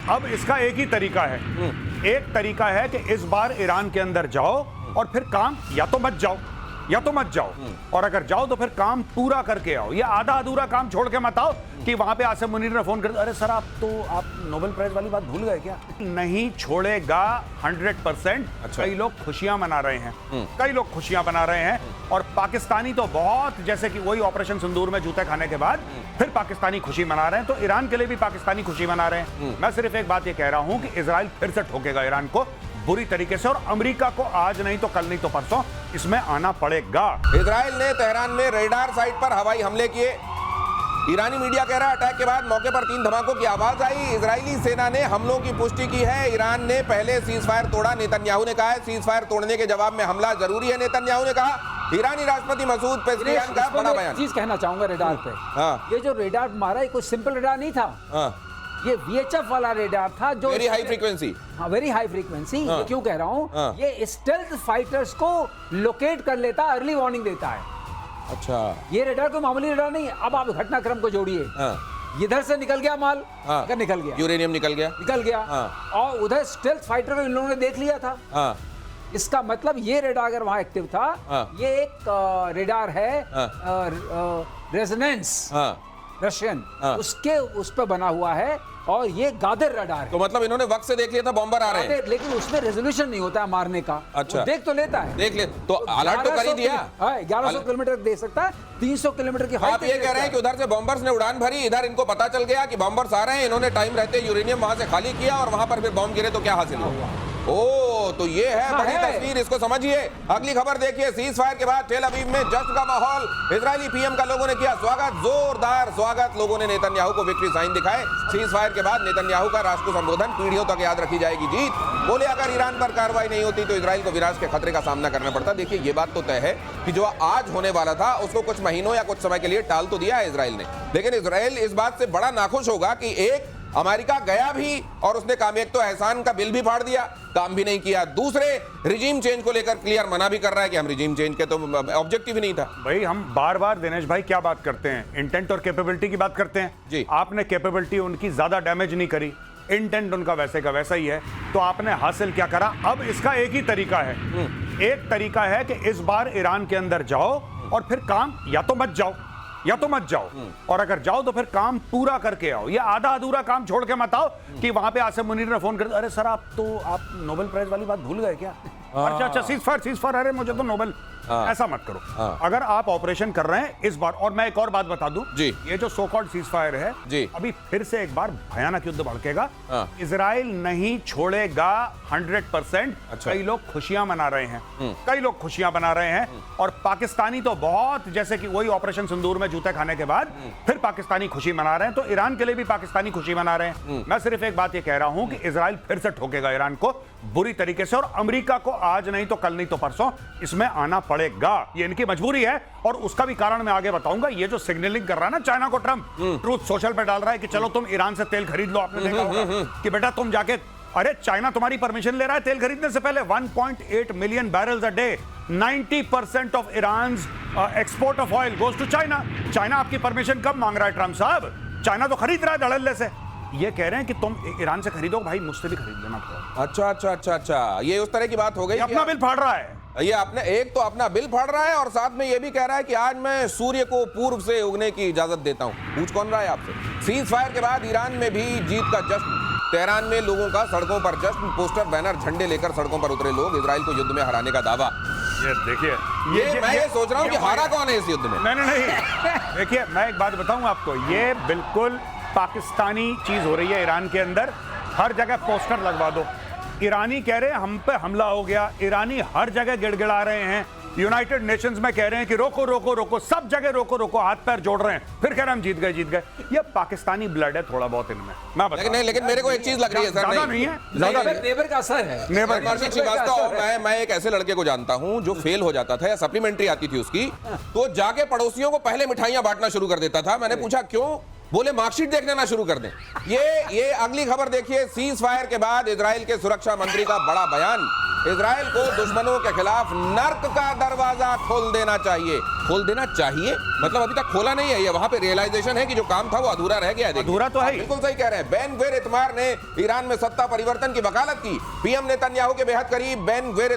अब इसका एक ही तरीका है। एक तरीका है कि इस बार ईरान के अंदर जाओ और फिर काम या तो मत जाओ और अगर जाओ तो फिर काम पूरा करके आओ। ये आधा अधूरा काम छोड़ के मत आओ कि वहां पे आसिम मुनीर ने फोन कर दिया, अरे सर आप नोबेल प्राइज वाली बात भूल गए क्या? नहीं छोड़ेगा 100%। अच्छा। कई लोग खुशियां मना रहे हैं और पाकिस्तानी तो बहुत, जैसे कि वही ऑपरेशन सिंदूर में जूते खाने के बाद फिर पाकिस्तानी खुशी मना रहे हैं, तो ईरान के लिए भी पाकिस्तानी खुशी मना रहे हैं। मैं सिर्फ एक बात ये कह रहा हूं कि इजराइल फिर से ठोकेगा ईरान को बुरी तरीके से, और अमेरिका को आज नहीं तो कल नहीं तो परसों इसमें आना पड़ेगा। इजराइल ने तेहरान में रेडार साइट पर हवाई हमले किए। ईरानी मीडिया कह रहा है अटैक के बाद मौके पर 3 धमाकों की आवाज आई। इजरायली सेना ने हमलों की पुष्टि की है। ईरान ने पहले सीज फायर तोड़ा, नेतन्याहू ने कहा है सीज फायर तोड़ने के जवाब में हमला जरूरी है, नेतन्याहू ने कहा। ईरानी राष्ट्रपति मसूद पेज़ेश्कियान का बड़ा बयान। चीज कहना चाहूंगा रेडार पे। ये जो रेडार मारा, कोई सिंपल रेडार नहीं था। ये VHF वाला रेडार था जो वेरी हाई फ्रीक्वेंसी। हाँ, वेरी हाई फ्रीक्वेंसी। क्यों कह रहा हूँ, ये स्टेल्थ फाइटर्स को लोकेट कर लेता है, अर्ली वार्निंग देता है। अच्छा, ये रेडार कोई मामूली रेडार नहीं है। अब आप घटनाक्रम को जोड़िए। इधर से निकल गया माल, निकल गया यूरेनियम निकल गया। और उधर स्टेल्थ फाइटर को इन लोगों ने देख लिया था। इसका मतलब ये रेडार अगर वहां एक्टिव था, ये एक रेडार है रेजोनेंस रशियन, उसके उस पर बना हुआ है, और ये गादर रडार है। तो मतलब इन्होंने वक्त से देख लिया था बॉम्बर आ रहे हैं, लेकिन उसमें रेजोल्यूशन नहीं होता है मारने का। अच्छा, देख तो लेता है, देख ले तो अलर्ट तो कर ही दिया। 1100 किलोमीटर दे सकता है, 300 किलोमीटर की हाइट। आप ये कह रहे हैं कि उधर से बॉम्बर्स ने उड़ान भरी, इधर इनको पता चल गया कि बॉम्बर्स आ रहे हैं, इन्होंने टाइम रहते यूरेनियम वहां से खाली किया और वहां पर फिर बॉम्ब गिरे तो क्या हासिल हुआ? ओ, तो ये है बड़ी तस्वीर, इसको समझिए। अगली खबर देखिए। सीज फायर के बाद तेल अवीव में जश्न का माहौल। इजरायली पीएम का लोगों ने किया स्वागत, जोरदार स्वागत। लोगों ने नेतन्याहू को विक्ट्री साइन दिखाए। सीज फायर के बाद नेतन्याहू का राष्ट्र को संबोधन, पीढ़ियों तक याद रखी जाएगी जीत। बोले अगर ईरान पर कार्रवाई नहीं होती तो इजराइल को विनाश के खतरे का सामना करना पड़ता। देखिए, ये बात तो तय है कि जो आज होने वाला था उसको कुछ महीनों या कुछ समय के लिए टाल तो दिया है इजराइल ने, लेकिन इजराइल इस बात से बड़ा नाखुश होगा कि एक अमेरिका गया भी और उसने काम, एक तो एहसान का बिल भी फाड़ दिया, काम भी नहीं किया, दूसरे रिजीम चेंज को लेकर क्लियर मना भी कर रहा है कि हम रिजीम चेंज के तो ऑब्जेक्टिव ही नहीं था। भाई हम बार बार दिनेश भाई क्या बात करते हैं, इंटेंट और कैपेबिलिटी की बात करते हैं जी। आपने कैपेबिलिटी उनकी ज्यादा डैमेज नहीं करी, इंटेंट उनका वैसे का वैसा ही है, तो आपने हासिल क्या करा? अब इसका एक ही तरीका है। एक तरीका है कि इस बार ईरान के अंदर जाओ और फिर काम या तो मत जाओ और अगर जाओ तो फिर काम पूरा करके आओ। ये आधा अधूरा काम छोड़ के मत आओ कि वहां पे आसिम मुनीर ने फोन कर दिया, अरे सर आप नोबेल प्राइज वाली बात भूल गए क्या? अच्छा, सीज फायर, अरे मुझे तो नोबेल, ऐसा मत करो। अगर आप ऑपरेशन कर रहे हैं इस बार, और मैं एक और बात बता दूं जी, ये जो सो कॉल्ड सीज फायर है जी, अभी फिर से एक बार भयानक युद्ध भड़केगा। इजराइल नहीं छोड़ेगा 100%। अच्छा। कई लोग खुशियां मना रहे हैं और पाकिस्तानी तो बहुत, जैसे कि वही ऑपरेशन सिंदूर में जूते खाने के बाद फिर पाकिस्तानी खुशी मना रहे हैं, तो ईरान के लिए भी पाकिस्तानी खुशी मना रहे हैं। मैं सिर्फ एक बात ये कह रहा हूं कि इजराइल फिर से ठोकेगा ईरान को बुरी तरीके से, और अमेरिका को आज नहीं तो कल नहीं तो परसों इसमें आना पड़ेगा। ये इनकी मजबूरी है, और उसका भी कारण मैं आगे बताऊंगा। ये जो सिग्नलिंग कर रहा है ना चाइना को ट्रंप, ट्रूथ सोशल पे डाल रहा है कि चलो तुम ईरान से तेल खरीद लो। आपने देखा होगा कि बेटा तुम जाके, अरे चाइना तुम्हारी परमिशन ले रहा है तेल खरीदने से पहले। 1.8 million barrels a day, 90% of Iran's export of oil goes to China. China आपकी परमिशन कब मांग रहा है ट्रंप साहब? चाइना तो खरीद रहा है धड़ल्ले से। ये कह रहे हैं कि तुम ईरान से खरीदो, भाई मुझसे भी खरीद लेना थोड़ा। अच्छा, ये उस तरह की बात हो गई। अपना बिल फाड़ रहा है, ये अपने एक तो अपना बिल फाड़ रहा है और साथ में ये भी कह रहा है कि आज मैं सूर्य को पूर्व से उगने की इजाजत देता हूं। पूछ कौन रहा है आपसे? सीज फायर के बाद ईरान में भी जीत का जश्न। तेहरान में लोगों का सड़कों पर जश्न, पोस्टर बैनर झंडे लेकर सड़कों पर उतरे लोग, इजराइल को युद्ध में हराने का दावा। ये देखिए, मैं ये सोच रहा हूं कि हारा कौन है इस युद्ध में? नहीं देखिए, मैं एक बात बताऊं आपको, ये बिल्कुल पाकिस्तानी चीज हो रही है ईरान के अंदर। हर जगह पोस्टर लगवा दो, ईरानी कह रहे हैं हम पे हमला हो गया, ईरानी हर जगह गिड़गिड़ा रहे हैं, यूनाइटेड नेशंस में कह रहे हैं कि रोको रोको रोको, सब जगह रोको रोको, हाथ पैर जोड़ रहे हैं, फिर कह रहे हैं हम जीत गए। ये पाकिस्तानी ब्लड है थोड़ा बहुत इनमें, मैं बता। लेकिन मेरे को एक चीज लग रही है सर, नहीं है, नेबर का असर है। मैं एक ऐसे लड़के को जानता हूं जो फेल हो जाता था या सप्लीमेंट्री आती थी उसकी, तो जाके पड़ोसियों को पहले मिठाइयां बांटना शुरू कर देता था। मैंने पूछा क्यों? बोले मार्कशीट देखने ना शुरू कर दें। ये अगली खबर देखिए। सीज फायर के बाद इजराइल के सुरक्षा मंत्री का बड़ा बयान। इजराइल को दुश्मनों के खिलाफ नर्क का दरवाजा खोल देना चाहिए। खोल देना चाहिए मतलब अभी तक खोला नहीं है, ये वहां पे रियलाइजेशन है कि जो काम था वो अधूरा रह गया है। अधूरा तो है, बिल्कुल सही कह रहे हैं। बेन ग्वेर इतमार ने ईरान में सत्ता परिवर्तन की वकालत की। पीएम नेतन्याहू के बेहद करीब बेन ग्वेर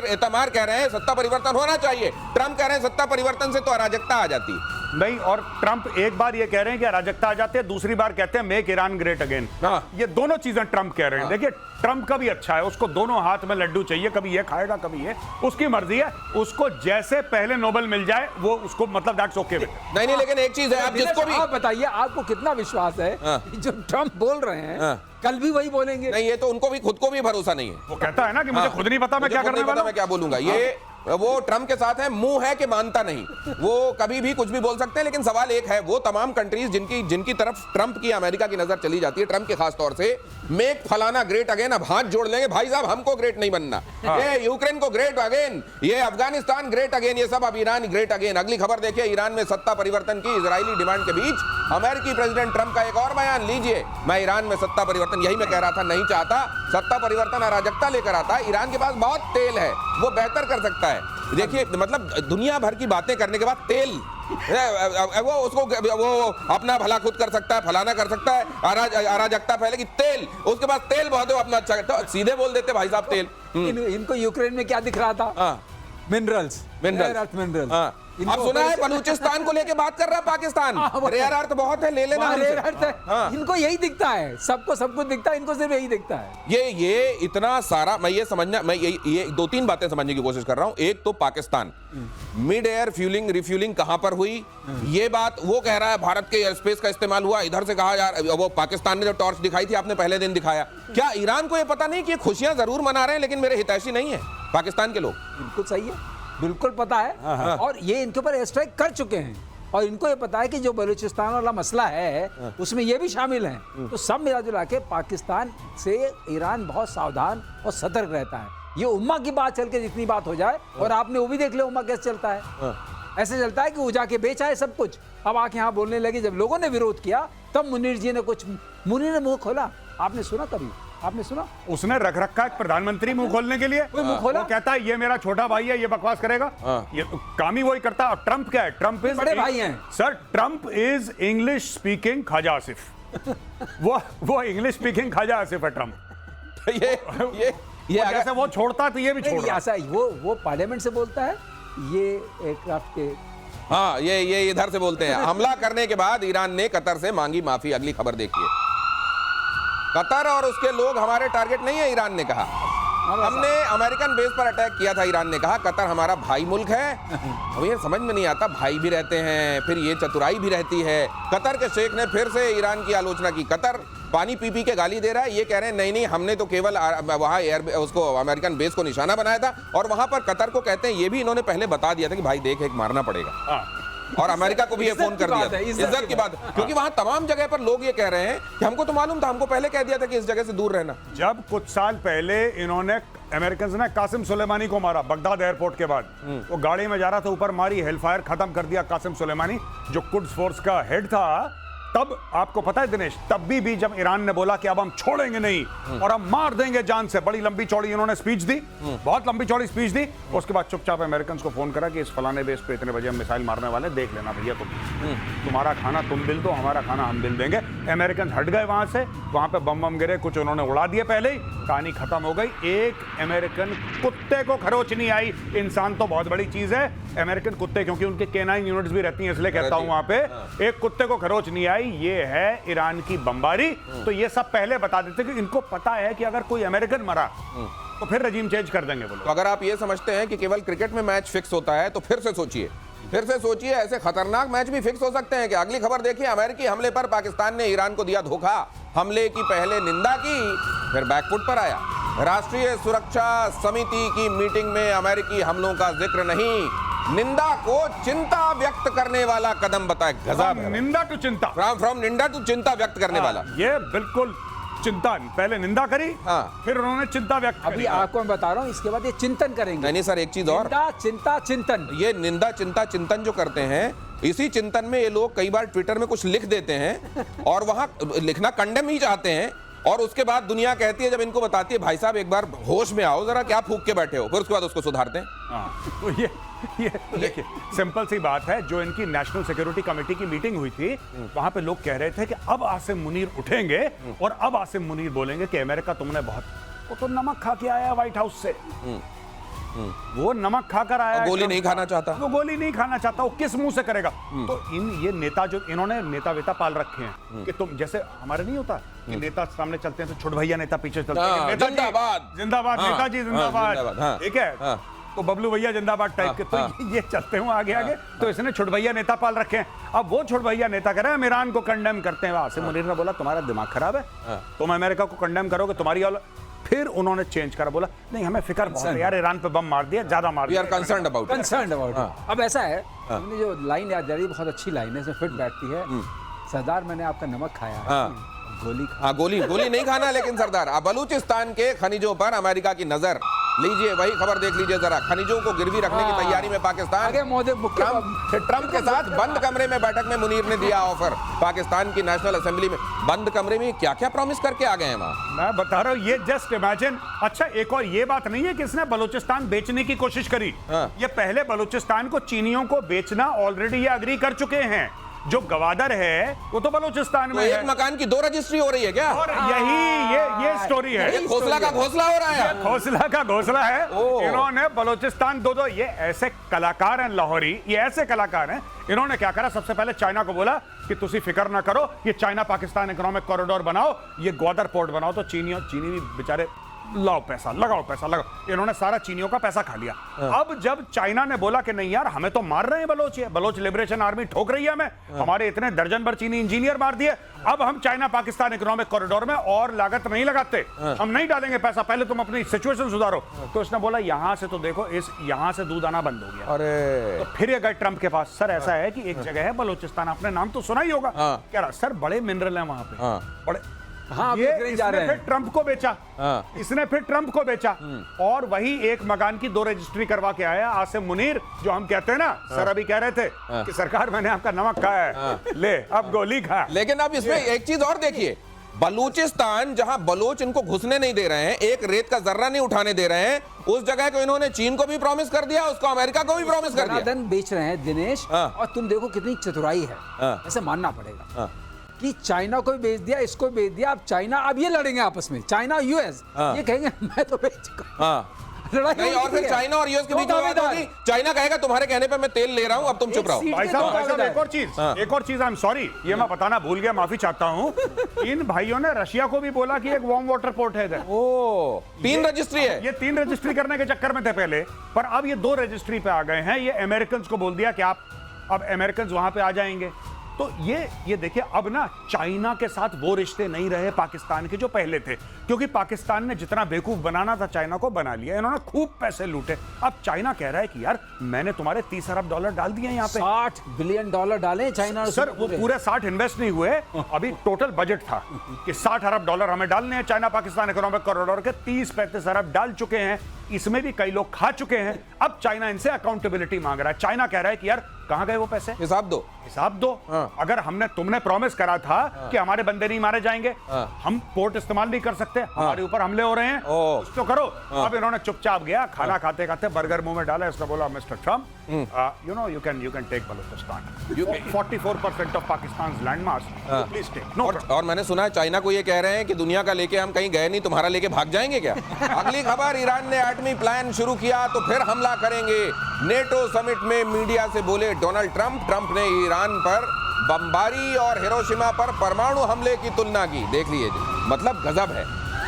इतमार कह रहे हैं सत्ता परिवर्तन होना चाहिए। ट्रंप कह रहे हैं सत्ता परिवर्तन से तो अराजकता आ जाती नहीं, और ट्रंप एक बार ये कह रहे हैं कि अराजकता आ जाती है, दूसरी बार कहते हैं मेक ईरान ग्रेट अगेन। ये दोनों चीजें ट्रंप कह रहे हैं। देखिए ट्रंप का भी अच्छा है, उसको दोनों हाथ में लड्डू चाहिए, कभी ये खाएगा कभी ये, उसकी मर्जी है। उसको जैसे पहले नोबेल मिल जाए वो उसको मतलब दैट्स ओके। नहीं, लेकिन एक चीज है, आप जिसको भी आप बताइए, आपको कितना विश्वास है जो ट्रंप बोल रहे हैं कल भी वही बोलेंगे? नहीं, ये तो उनको भी खुद को भी भरोसा नहीं है। वो कहता है ना कि मुझे खुद नहीं पता मैं क्या करने वाला हूं, मैं क्या बोलूंगा। ये वो ट्रंप के साथ है, मुंह है कि मानता नहीं, वो कभी भी कुछ भी बोल सकते हैं। लेकिन सवाल एक है, वो तमाम कंट्रीज जिनकी तरफ ट्रंप की अमेरिका की नजर चली जाती है, ट्रंप के खास तौर से, मेक फलाना ग्रेट अगेन, अब हाथ जोड़ लेंगे भाई साहब हमको ग्रेट नहीं बनना। ये यूक्रेन को ग्रेट अगेन, ये अफगानिस्तान ग्रेट अगेन, ये सब अब ईरान ग्रेट अगेन। अगली खबर देखिए, ईरान में सत्ता परिवर्तन की इजरायली डिमांड के बीच अमेरिकी प्रेसिडेंट ट्रंप का एक और बयान लीजिए। मैं ईरान में सत्ता परिवर्तन, यही मैं कह रहा था, नहीं चाहता सत्ता परिवर्तन, अराजकता लेकर आता है। ईरान के पास बहुत तेल है, वो बेहतर कर सकता है। देखिए मतलब दुनिया भर की बातें करने के बाद तेल, वो उसको वो अपना भला खुद कर सकता है, फलाना कर सकता है, अराजकता फैलेगी, तेल, उसके पास तेल बहुत है, अपना अच्छा, तो सीधे बोल देते भाई साहब तेल। इनको यूक्रेन में क्या दिख रहा था? मिनरल्स। आप सुना है बलूचिस्तान को लेके बात कर रहा है पाकिस्तान, रेयर अर्थ बहुत है, ले लेना। रेयर अर्थ है, इनको यही दिखता है, सबको सब कुछ दिखता है, इनको सिर्फ यही दिखता है। ये इतना सारा, मैं ये समझना, मैं ये दो तीन बातें समझने की कोशिश कर रहा हूं। एक तो Pakistan mid air fuelling refuelling कहां पर हुई, ये बात वो कह रहा है भारत के एयर स्पेस का इस्तेमाल हुआ। इधर से कहा जा रहा है, वो पाकिस्तान ने जो टॉर्च दिखाई थी आपने पहले दिन दिखाया, क्या ईरान को ये पता नहीं कि ये खुशियां जरूर मना रहे हैं लेकिन मेरे हितैषी नहीं है पाकिस्तान के लोग? बिल्कुल सही है, बिल्कुल पता है, और ये इनके ऊपर एयर स्ट्राइक कर चुके हैं, और इनको ये पता है कि जो बलूचिस्तान वाला मसला है उसमें ये भी शामिल है। तो सब मिला जुला के पाकिस्तान से ईरान बहुत सावधान और सतर्क रहता है। ये उम्मा की बात चल के जितनी बात हो जाए, और आपने वो भी देख लिया उम्मा कैसे चलता है, ऐसे चलता है कि वो जाके बेचा है सब कुछ, अब आके यहाँ बोलने लगे। जब लोगों ने विरोध किया तब मुनीर जी ने मुनीर ने मुंह खोला। आपने सुना कभी? आपने सुना? उसने रख रखा है प्रधानमंत्री मुंह खोलने के लिए। वो कहता है ये मेरा छोटा भाई है, ये बकवास करेगा, ये काम ही वही करता है। और ट्रंप क्या है? ट्रंप इज बड़े भाई हैं sir, Trump is English speaking Khawaja Asif. वो इंग्लिश स्पीकिंग ख्वाजा आसिफ है ट्रंप। ये जैसे वो छोड़ता तो ये भी छोड़ ऐसा वो पार्लियामेंट से बोलता है, ये एयरक्राफ्ट के, हाँ, ये इधर से बोलते हैं। हमला करने के बाद ईरान ने कतर से मांगी माफी। अगली खबर देखिए, कतर और उसके लोग हमारे टारगेट नहीं है, ईरान ने कहा। हमने अमेरिकन बेस पर अटैक किया था, ईरान ने कहा। कतर हमारा भाई मुल्क है। अब ये समझ में नहीं आता, भाई भी रहते हैं, फिर ये चतुराई भी रहती है। कतर के शेख ने फिर से ईरान की आलोचना की। कतर पानी पी पी के गाली दे रहा है। ये कह रहे हैं नहीं, हमने तो केवल वहाँ उसको अमेरिकन बेस को निशाना बनाया था, और वहां पर कतर को कहते हैं, ये भी इन्होंने पहले बता दिया था कि भाई देख, एक मारना पड़ेगा। और अमेरिका को भी ये फोन कर दिया, इज्जत की बात, क्योंकि वहां तमाम जगह पर लोग ये कह रहे हैं कि हमको तो मालूम था, हमको पहले कह दिया था कि इस जगह से दूर रहना। जब कुछ साल पहले इन्होंने अमेरिकन ने कासिम सुलेमानी को मारा बगदाद एयरपोर्ट के बाद, वो गाड़ी में जा रहा था, ऊपर मारी, हेलफायर खत्म कर दिया कासिम सुलेमानी जो कुड्स फोर्स का हेड था। तब आपको पता है दिनेश, तब भी जब ईरान ने बोला कि अब हम छोड़ेंगे नहीं और हम मार देंगे जान से, बड़ी लंबी चौड़ी इन्होंने स्पीच दी, बहुत लंबी चौड़ी स्पीच दी। उसके बाद चुपचाप अमेरिकन को फोन करा कि इस फलाने बेस पे इतने बजे हम मिसाइल मारने वाले, देख लेना भैया, तुम्हारा खाना तुम बिल दो, हमारा खाना हम बिल देंगे। अमेरिकन हट गए वहां से, वहां पे बम गिरे, कुछ उन्होंने उड़ा दिए पहले ही, कहानी खत्म हो गई। एक अमेरिकन कुत्ते को खरोच नहीं आई। इंसान तो बहुत बड़ी चीज है, अमेरिकन कुत्ते, क्योंकि उनके केनाइन यूनिट्स भी रहती हैं, इसलिए कहता हूं वहां पे एक कुत्ते को खरोच नहीं आई। ये है ईरान की बमबारी। तो ये सब पहले बता देते कि इनको पता है कि अगर कोई अमेरिकन मरा तो फिर रजीम चेंज कर देंगे बोलो। तो अगर आप ये समझते हैं कि केवल क्रिकेट में मैच फिक्स होता है, तो फिर से सोचिए, ऐसे खतरनाक मैच भी फिक्स हो सकते हैं कि। अगली खबर देखिए, अमेरिकी हमले पर पाकिस्तान ने ईरान को दिया धोखा। हमले की पहले निंदा की, फिर बैकफुट पर आया। राष्ट्रीय सुरक्षा समिति की मीटिंग में अमेरिकी हमलों का जिक्र नहीं, निंदा को चिंता व्यक्त करने वाला कदम बताए। गजब, निंदा टू चिंता, फ्रॉम निंदा टू चिंता व्यक्त करने वाला। ये बिल्कुल चिंता, पहले निंदा करी, फिर उन्होंने चिंता व्यक्त करी। अभी आपको मैं बता रहा हूँ, इसके बाद ये चिंतन करेंगे। नहीं सर, एक चीज और, चिंता चिंतन, ये निंदा चिंता चिंतन जो करते हैं, इसी चिंतन में ये लोग कई बार ट्विटर में कुछ लिख देते हैं और वहां लिखना कंडेम ही चाहते हैं, और उसके बाद दुनिया कहती है, जब इनको बताती है भाई साहब एक बार होश में आओ जरा, क्या फूक के बैठे हो, फिर उसके बाद उसको सुधारते हैं। हाँ, तो ये देखिए सिंपल सी बात है। जो इनकी नेशनल सिक्योरिटी कमेटी की मीटिंग हुई थी, वहां पे लोग कह रहे थे कि अब आसिम मुनीर उठेंगे और अब आसिम मुनीर बोलेंगे कि अमेरिका तुमने बहुत, वो तो नमक खा के आया व्हाइट हाउस से, वो नमक खाकर आया, गोली नहीं खाना चाहता, वो गोली नहीं खाना चाहता, वो किस मुंह से करेगा। तो ये नेता जो इन्होंने नेता वेता पाल रखे हैं कि तुम जैसे हमारे नहीं होता कि नेता सामने चलते हैं तो छोट भैया नेता पीछे चलते हैं, जिंदाबाद जिंदाबाद, नेताजी जिंदाबाद, ठीक है, तो बबलू भैया जिंदाबाद टाइप के, तो ये चलते हुए आगे आगे, तो इसने छोट भैया नेता पाल रखे हैं। अब वो छोट भैया नेता कह रहे हैं हम ईरान को कंडेम करते हैं। आसिम मुनीर ने बोला तुम्हारा दिमाग खराब है, तुम अमेरिका को कंडेम करोगे तुम्हारी। फिर उन्होंने चेंज करा, बोला नहीं हमें फिक्र बहुत है यार, ईरान पे बम मार दिया, ज्यादा मार दिया, कंसर्न्ड अबाउट। अब ऐसा है, हमने जो लाइन याद जा रही है बहुत अच्छी लाइन है, इसमें फिट बैठती है। सरदार मैंने आपका नमक खाया है, गोली खा, गोली नहीं खाना। लेकिन सरदार, अब बलूचिस्तान के खनिजों पर अमेरिका की नजर, लीजिए वही खबर देख लीजिए जरा। खनिजों को गिरवी रखने की तैयारी में पाकिस्तान। ट्रंप के साथ बंद कमरे में बैठक में मुनीर ने दिया ऑफर। पाकिस्तान की नेशनल असेंबली में बंद कमरे में क्या क्या प्रॉमिस करके आ गए हैं वहां। मैं बता रहा हूं, ये जस्ट इमेजिन। अच्छा, एक और ये बात नहीं है कि इसने बलूचिस्तान बेचने की कोशिश करी। ये पहले बलूचिस्तान को चीनियों को बेचना ऑलरेडी ये अग्री कर चुके हैं। जो गवादर है वो तो बलूचिस्तान में एक है। मकान की 2 रजिस्ट्री हो रही है क्या? और यही ये स्टोरी है। घोसला का घोसला हो रहा है, घोसला का घोसला है। इन्होंने बलूचिस्तान दो ये ऐसे कलाकार हैं लाहौरी, ये ऐसे कलाकार हैं। इन्होंने क्या करा, सबसे पहले चाइना को बोला कि तुसी फिक्र ना करो, ये चाइना पाकिस्तान इकोनॉमिक कॉरिडोर बनाओ, ये ग्वादर पोर्ट बनाओ। तो चीनी भी बेचारे लाओ पैसा लगाओ। इन्होंने सारा चीनियों का पैसा खा लिया। अब जब चाइना ने बोला कि नहीं यार हमें तो मार रहे हैं बलोच लिबरेशन आर्मी ठोक रही है हमें, हमारे इतने दर्जन भर चीनी इंजीनियर मार दिए, अब हम चाइना पाकिस्तान इकोनॉमिक कॉरिडोर में और लागत नहीं लगाते, हम नहीं डालेंगे पैसा, पहले तुम अपनी सिचुएशन सुधारो। तो इसने बोला यहां से तो देखो, यहां से दूध आना बंद हो गया। अरे तो फिर ये गए ट्रंप के पास, सर ऐसा है कि एक जगह है बलोचिस्तान, आपने नाम तो सुना ही होगा। कह रहा सर बड़े मिनरल है वहां पे, बड़े। ये इसने फिर ट्रंप को बेचा, इसने फिर ट्रंप को बेचा, और वही एक मकान की 2 रजिस्ट्री करवा के आया आसिम मुनीर। जो हम कहते हैं ना, सर अभी कह रहे थे कि सरकार मैंने आपका नमक खाया है, ले अब गोली खा। लेकिन अब इसमें एक चीज और देखिए, बलूचिस्तान जहां बलोच इनको घुसने नहीं दे रहे हैं, एक रेत का जर्रा नहीं उठाने दे रहे हैं, उस जगह को इन्होंने चीन को भी प्रॉमिस कर दिया, उसको अमेरिका को भी प्रॉमिस कर दिया। बेच रहे हैं दिनेश, और तुम देखो कितनी चतुराई है, ऐसे मानना पड़ेगा कि चाइना को भी बेच दिया, इसको भी बेच दिया। अब चाइना, अब ये लड़ेंगे आपस में, चाइना यूएस, ये कहेंगे मैं तो बेच चुका। नहीं, और फिर चाइना और यूएस के बीच बात होगी, चाइना कहेगा तुम्हारे कहने पे मैं तेल ले रहा हूं, अब तुम चुप रहो। भाई साहब एक और चीज आई एम सॉरी, ये मैं बताना भूल गया, माफी चाहता हूं। इन भाइयों ने रशिया को भी बोला कि एक वार्म वाटर पोर्ट है इधर। 3 रजिस्ट्री है। ये 3 रजिस्ट्री करने के चक्कर में थे पहले, पर अब ये 2 रजिस्ट्री पे आ गए हैं। ये अमेरिकन को बोल दिया कि आप अब अमेरिकन वहां पे आ जाएंगे। तो ये देखिए, अब ना चाइना के साथ वो रिश्ते नहीं रहे पाकिस्तान के जो पहले थे, क्योंकि पाकिस्तान ने जितना बेवकूफ बनाना था चाइना को बना लिया, इन्होंने खूब पैसे लूटे। अब चाइना कह रहा है कि यार मैंने तुम्हारे $30 अरब डाल दिए यहाँ पे, $60 बिलियन डाले चाइना। सर वो पूरे 60 इन्वेस्ट नहीं हुए, अभी टोटल बजट था कि $60 अरब हमें डालने हैं। चाइना पाकिस्तान इकोनॉमिक कॉरिडोर के 30-35 अरब डाल चुके हैं, इसमें भी कई लोग खा चुके हैं। अब चाइना इनसे अकाउंटेबिलिटी मांग रहा है। चाइना कह रहा है कि यार कहां गए वो पैसे, हिसाब दो। अगर तुमने प्रॉमिस करा था कि हमारे बंदे नहीं मारे जाएंगे, हम पोर्ट इस्तेमाल नहीं कर सकते, हमारे ऊपर हमले हो रहे हैं, कुछ तो करो। अब इन्होंने चुपचाप गया, खाना खाते खाते बर्गर मुंह में डाला, इसने बोला mister Trump, you can take Balochistan, 44% of Pakistan's landmass, please take, no problem. और मैंने सुना है चाइना को ये कह रहे हैं कि दुनिया का लेके हम कहीं गए नहीं, तुम्हारा लेके भाग जाएंगे क्या? अगली खबर, ईरान ने एटमी प्लान शुरू किया तो फिर हमला करेंगे। नेटो समिट में मीडिया से बोले डोनाल्ड ट्रंप ने ईरान पर बमबारी और हिरोशिमा पर परमाणु हमले की तुलना की। देख लीजिए, मतलब गजब है।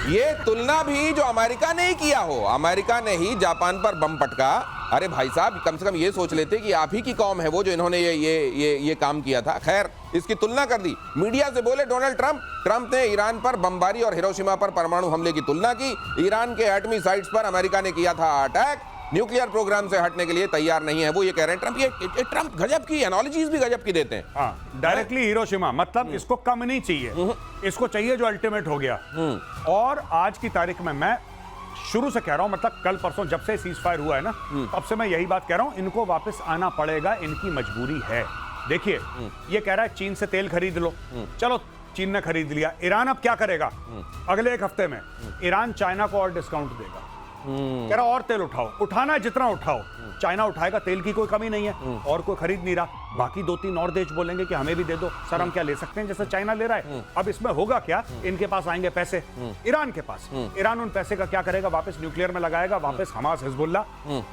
ये तुलना भी जो अमेरिका ने ही किया हो, अमेरिका ने ही जापान पर बम पटका। अरे भाई साहब, कम से कम ये सोच लेते कि आप ही की कौम है वो जो इन्होंने ये काम किया था। खैर, इसकी तुलना कर दी। मीडिया से बोले डोनाल्ड ट्रंप ने ईरान पर बमबारी और हिरोशिमा पर परमाणु हमले की तुलना की। ईरान के एटमी साइट्स पर अमेरिका ने किया था अटैक, न्यूक्लियर प्रोग्राम से हटने के लिए तैयार नहीं है, वो ये कह रहे हैं ट्रंप। ये ट्रंप गजब की एनालॉजीज भी गजब की देते हैं। डायरेक्टली हिरोशिमा, मतलब इसको कम नहीं चाहिए, इसको चाहिए जो अल्टीमेट हो गया। और आज की तारीख में मैं शुरू से कह रहा हूं, मतलब कल परसों जब से सीज फायर हुआ है ना, तब से मैं यही बात कह रहा हूं, इनको वापस आना पड़ेगा, इनकी मजबूरी है। देखिए, ये कह रहा है चीन से तेल खरीद लो, चलो चीन ने खरीद लिया। ईरान अब क्या करेगा अगले एक हफ्ते में? ईरान चाइना को और डिस्काउंट देगा, कह रहा और तेल उठाओ, उठाना है जितना उठाओ। चाइना उठाएगा, तेल की कोई कमी नहीं है और कोई खरीद नहीं रहा। बाकी 2-3 और देश बोलेंगे कि हमें भी दे दो। सर हम क्या ले सकते हैं जैसे चाइना ले रहा है? अब इसमें होगा क्या, इनके पास आएंगे पैसे, ईरान के पास। ईरान उन पैसे का क्या करेगा? वापस न्यूक्लियर में लगाएगा, वापस हमास हिजबुल्ला,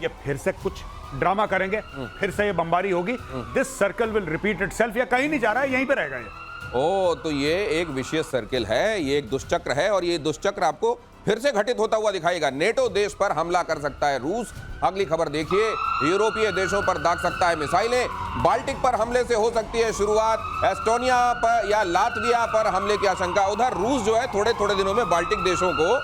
ये फिर से कुछ ड्रामा करेंगे, फिर से ये बमबारी होगी। This circle will repeat itself. ये कहीं नहीं जा रहा है, यहीं पे रहेगा ये। ओ, तो ये एक विशियस सर्किल है, ये एक दुष्चक्र है और ये दुष्चक्र आपको फिर से घटित होता हुआ दिखाएगा। नेटो देश पर हमला कर सकता है रूस। अगली खबर देखिए, यूरोपीय देशों पर दाग सकता है मिसाइलें। बाल्टिक पर हमले से हो सकती है शुरुआत। एस्टोनिया पर या लातविया पर हमले की आशंका। उधर रूस जो है थोड़े थोड़े दिनों में बाल्टिक देशों को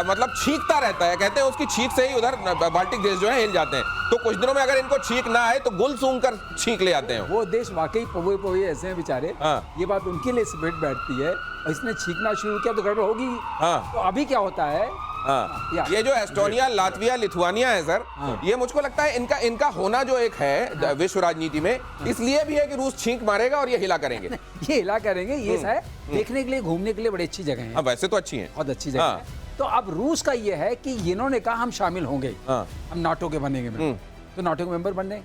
मतलब छींकता रहता है। कहते हैं उसकी छींक से ही उधर बाल्टिक देश जो है हिल जाते हैं। तो कुछ दिनों में अगर इनको छींक ना आए तो गुल सूंघ कर छींक ले आते हैं। वो देश वाकई पवे पवे ऐसे हैं बेचारे। हाँ। ये बात उनके लिए सिमट बैठती है। और इसने छींकना शुरू किया तो गड़बड़ होगी। हाँ। तो अभी क्या होता है? हाँ। ये जो एस्टोनिया, लातविया, लिथुआनिया है सर, ये मुझको लगता है इनका होना जो एक है विश्व राजनीति में, इसलिए भी है कि रूस छींक मारेगा और ये हिला करेंगे। ये हिला करेंगे। ये है देखने के लिए, घूमने के लिए बड़ी अच्छी जगह है। हाँ, वैसे तो अच्छी है, बहुत अच्छी जगह है। तो अब रूस का ये है कि इन्होंने कहा हम शामिल होंगे, हम नाटो के बनेंगे। तो नाटो के मेंबर बनने।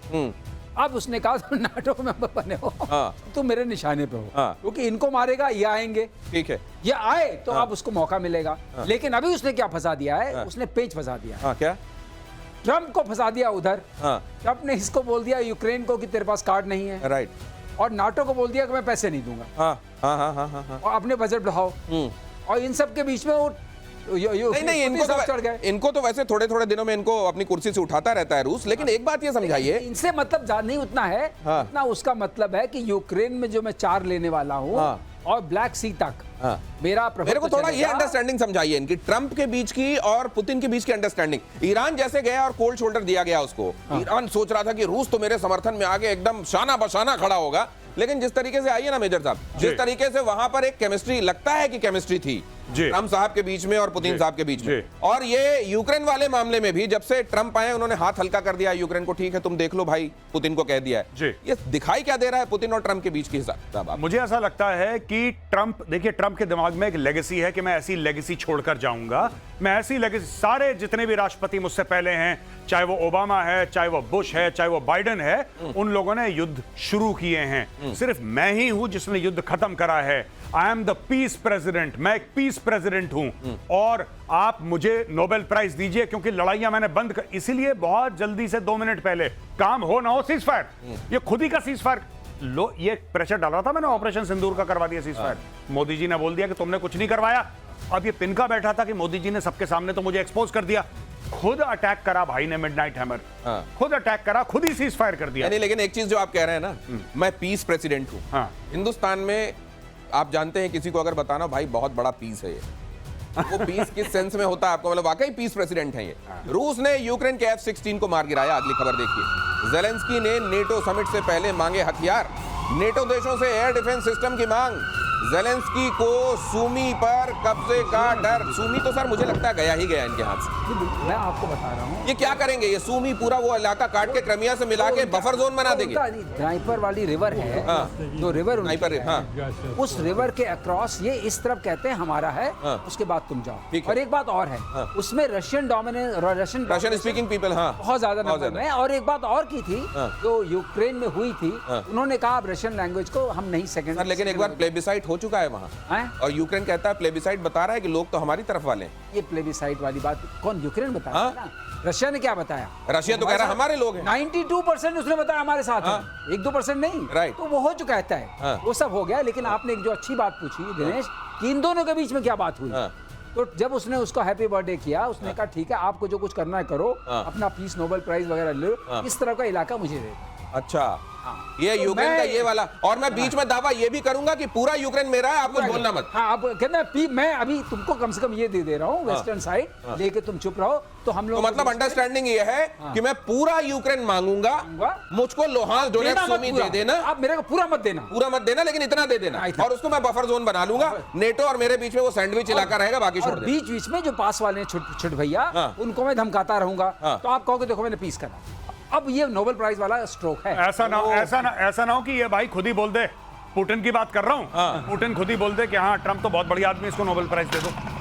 अब उसने कहा तो नाटो के मेंबर बने हो तो मेरे निशाने पे हो, क्योंकि इनको मारेगा ये आएंगे। ठीक है, ये आए तो अब उसको मौका मिलेगा। लेकिन अभी उसने क्या फंसा दिया है? उसने पेच फंसा दिया। क्या? ट्रम्प को फंसा दिया उधर। ट्रम्प ने इसको बोल दिया यूक्रेन को कि तेरे पास कार्ड नहीं है, राइट। और नाटो को बोल दिया कि मैं पैसे नहीं दूंगा, और अपने बजट बढ़ाओ। और इन सब के बीच में वो नहीं, इनको तो वैसे थोड़े थोड़े दिनों में इनको अपनी कुर्सी से उठाता रहता है रूस। लेकिन एक बात ये समझाइए, इनसे मतलब नहीं उतना है, इतना उसका मतलब है कि यूक्रेन में जो मैं 4 लेने वाला हूँ और ब्लैक सी तक मेरे को थोड़ा ये अंडरस्टैंडिंग समझाइए इनकी, ट्रम्प के बीच की और पुतिन के बीच की अंडरस्टैंडिंग। ईरान जैसे गया और कोल्ड शोल्डर दिया गया उसको। ईरान सोच रहा था कि रूस तो मेरे समर्थन में आगे एकदम शाना बशाना खड़ा होगा। लेकिन जिस तरीके से आइए ना मेजर साहब, जिस तरीके से वहां पर एक केमिस्ट्री, लगता है कि केमिस्ट्री थी ट्रम्प साहब के बीच में और पुतिन साहब के बीच में। और ये यूक्रेन वाले मामले में भी जब से ट्रम्प आए उन्होंने हाथ हल्का कर दिया यूक्रेन को। ठीक है तुम देख लो भाई, पुतिन को कह दिया है। ये दिखाई क्या दे रहा है पुतिन और ट्रम्प के बीच की हिसाब? मुझे ऐसा लगता है कि ट्रम्प, देखिए ट्रम्प के दिमाग में एक लेगेसी है कि मैं ऐसी लेगेसी छोड़कर जाऊंगा, मैं ऐसी लेगेसी, सारे जितने भी राष्ट्रपति मुझसे पहले हैं, चाहे वो ओबामा है, चाहे वो बुश है, चाहे वो बाइडेन है, उन लोगों ने युद्ध शुरू किए हैं। सिर्फ मैं ही हूं जिसने युद्ध खत्म करा है। I am the peace president, मैं एक पीस प्रेसिडेंट हूं और आप मुझे नोबेल प्राइज दीजिए क्योंकि लड़ाइयां मैंने बंद कर। इसीलिए बहुत जल्दी से 2 मिनट पहले, काम हो ना हो सीज फायर, ये खुद ही का सीज फायर लो, ये प्रेशर डाला था मैंने, ऑपरेशन सिंदूर का करवा दिया सीज फायर। मोदी जी ने बोल दिया कि तुमने कुछ नहीं करवाया। अब ये पिनका बैठा था कि मोदी जी ने सबके सामने तो मुझे एक्सपोज कर दिया। खुद अटैक करा भाई ने, मिडनाइट हैमर, खुद अटैक करा, खुद ही सीज फायर कर दिया। नहीं, लेकिन एक चीज जो आप कह रहे हैं ना, मैं पीस प्रेसिडेंट हूं। हिंदुस्तान में आप जानते हैं किसी को अगर बताना भाई बहुत बड़ा पीस है ये, वो पीस किस सेंस में होता है आपको, मतलब वाकई पीस प्रेसिडेंट है ये। रूस ने यूक्रेन के F-16 को मार गिराया। अगली खबर देखिए, जेलेंस्की ने नेटो समिट से पहले मांगे हथियार। नेटो देशों से एयर डिफेंस सिस्टम की मांग। जेलेंस्की को सूमी पर कब्जे का डर। सूमी तो सर मुझे लगता है गया ही गया इनके हाथ से। मैं आपको बता रहा हूँ ये क्या करेंगे, ये सूमी पूरा वो इलाका काट के क्रिमिया से मिला के बफर जोन बना देंगे। ड्नाइपर वाली रिवर है, जो रिवर उस रिवर के अक्रॉस ये इस तरफ कहते हैं हमारा है, उसके बाद तुम जाओ। और एक बात और है, उसमें Russian dominance, Russian speaking people बहुत ज्यादा नंबर में। और एक बात और की थी जो यूक्रेन में हुई थी, उन्होंने कहा रशियन लैंग्वेज को हम नहीं सेकंड। लेकिन एक बार प्लेबिसाइट हो चुका है वहां, और यूक्रेन कहता है प्लेबिसाइट बता रहा है कि लोग तो हमारी तरफ वाले हैं। ये प्लेबिसाइट वाली बात कौन, यूक्रेन बताया ना? रशिया ने क्या बताया? रशिया तो कह रहा है हमारे लोग हैं। 92% उसने बताया हमारे साथ है, 1-2% नहीं। राइट, तो वो हो चुका है, वो सब हो गया। लेकिन आपने एक जो अच्छी बात पूछी दिनेश कि इन दोनों के बीच में क्या बात हुई, तो जब उसने उसको हैप्पी बर्थडे किया, उसने कहा ठीक है आपको जो कुछ करना है करो, अपना पीस नोबेल प्राइज वगैरह लो, इस तरह का इलाका मुझे दे। अच्छा, ये यूक्रेन का ये वाला, और मैं बीच में दावा ये भी करूंगा कि पूरा यूक्रेन मेरा है, आप कुछ बोलना मत। हाँ, आप कहते मैं अभी तुमको कम से कम ये दे रहा हूँ वेस्टर्न साइड, लेके तुम चुप रहो। तो हम लोग तो मतलब अंडरस्टैंडिंग ये है कि मैं पूरा यूक्रेन मांगूंगा, मुझको लोहांस डोनेट्स सूमी दे देना, आप मेरे को पूरा मत देना, लेकिन इतना दे देना, और उसको मैं बफर जोन बना लूंगा। नेटो और मेरे बीच में वो सैंडविच इलाका रहेगा, बाकी छोड़ दे। बीच बीच में जो पास वाले छोटे भैया, उनको मैं धमकाता रहूंगा, तो आप कहोगे देखो मैंने पीस करा। अब ये नोबेल प्राइज वाला स्ट्रोक है। ऐसा ना हो कि ये भाई खुद ही बोल दे पुतिन की बात कर रहा हूँ, पुतिन खुद ही बोल दे कि हाँ ट्रम्प तो बहुत बढ़िया आदमी, इसको नोबेल प्राइज दे दो।